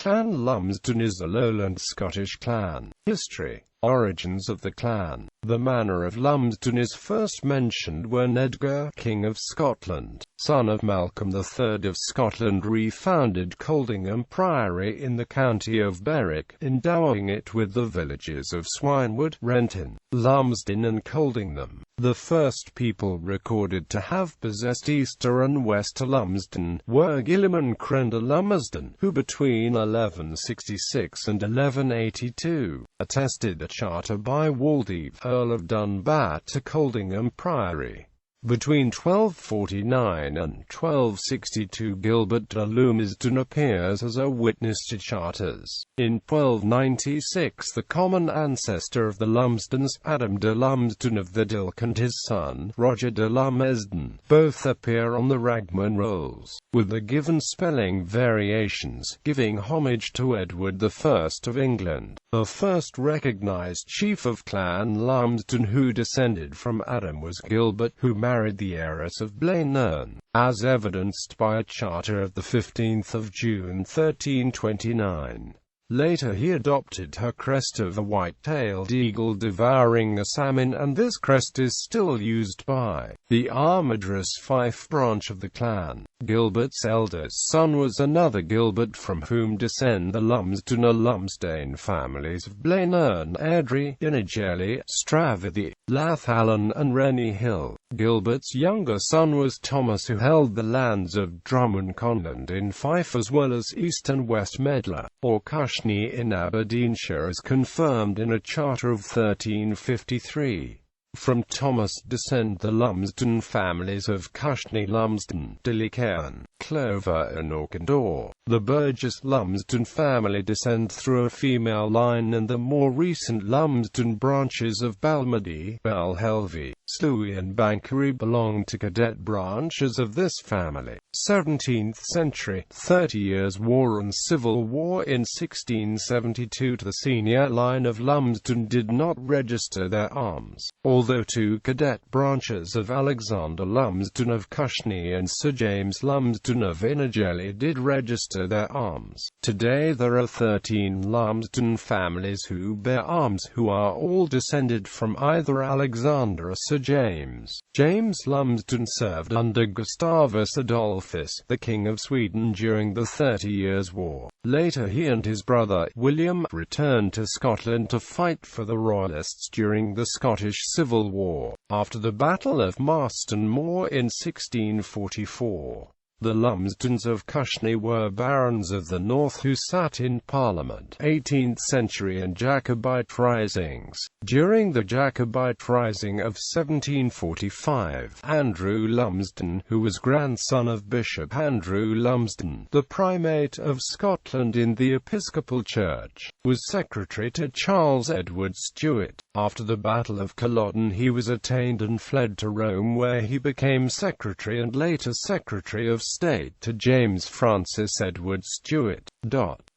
Clan Lumsden is a Lowland Scottish clan. History. Origins of the clan. The manor of Lumsden is first mentioned when Edgar, King of Scotland, son of Malcolm III of Scotland, refounded Coldingham Priory in the county of Berwick, endowing it with the villages of Swinewood, Renton, Lumsden and Coldingham. The first people recorded to have possessed Easter and Wester Lumsden were Gilliam and Crenda Lumsden, who between 1166 and 1182 attested a charter by Waldeck, Earl of Dunbar, to Coldingham Priory. Between 1249 and 1262 Gilbert de Lumsden appears as a witness to charters. In 1296 the common ancestor of the Lumsdens, Adam de Lumsden of the Dilk, and his son, Roger de Lumsden, both appear on the Ragman rolls, with the given spelling variations, giving homage to Edward I of England, the first recognized chief of Clan Lumsden who descended from Adam was Gilbert, who married the heiress of Blaenherne, as evidenced by a charter of 15 June 1329. Later he adopted her crest of a white-tailed eagle devouring a salmon, and this crest is still used by the Armadras Fife branch of the clan. Gilbert's eldest son was another Gilbert from whom descend the Lumsden or Lumsdane families of Blaenherne, Airdrie, Innigelly, Strathithy, Lathallen and Rennie Hill. Gilbert's younger son was Thomas, who held the lands of Drummonconland in Fife as well as East and West Medlar, or Cushney in Aberdeenshire, as confirmed in a charter of 1353. From Thomas descend the Lumsden families of Cushney Lumsden, Dillicairn, Clover and Auchendore. The Burgess Lumsden family descend through a female line, and the more recent Lumsden branches of Balmady, Balhelvie, Sluy and Banchory belong to cadet branches of this family. 17th century, 30 Years' War and Civil War. In 1672 the senior line of Lumsden did not register their arms, although two cadet branches of Alexander Lumsden of Cushney and Sir James Lumsden of Innigelly did register their arms. Today there are 13 Lumsden families who bear arms, who are all descended from either Alexander or Sir James. James Lumsden served under Gustavus Adolphus, the King of Sweden, during the 30 Years' War. Later he and his brother, William, returned to Scotland to fight for the Royalists during the Scottish Civil War. After the Battle of Marston Moor in 1644, the Lumsdens of Cushney were barons of the north who sat in Parliament. 18th century and Jacobite risings. During the Jacobite rising of 1745, Andrew Lumsden, who was grandson of Bishop Andrew Lumsden, the primate of Scotland in the Episcopal Church, was secretary to Charles Edward Stuart. After the Battle of Culloden he was attainted and fled to Rome, where he became secretary and later Secretary of State to James Francis Edward Stuart.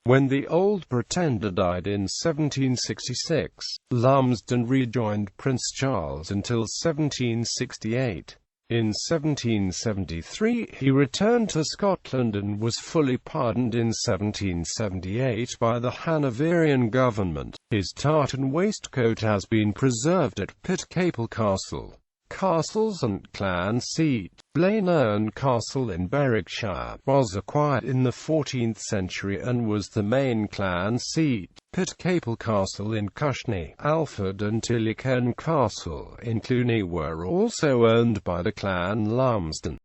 When the Old Pretender died in 1766, Lumsden rejoined Prince Charles until 1768. In 1773 he returned to Scotland and was fully pardoned in 1778 by the Hanoverian government. His tartan waistcoat has been preserved at Pitcaple Castle. Castles and clan seat. Blaenherne Castle in Berwickshire was acquired in the 14th century and was the main clan seat. Pitcaple Castle in Cushney, Alford and Tillicairn Castle in Cluny were also owned by the Clan Lumsden.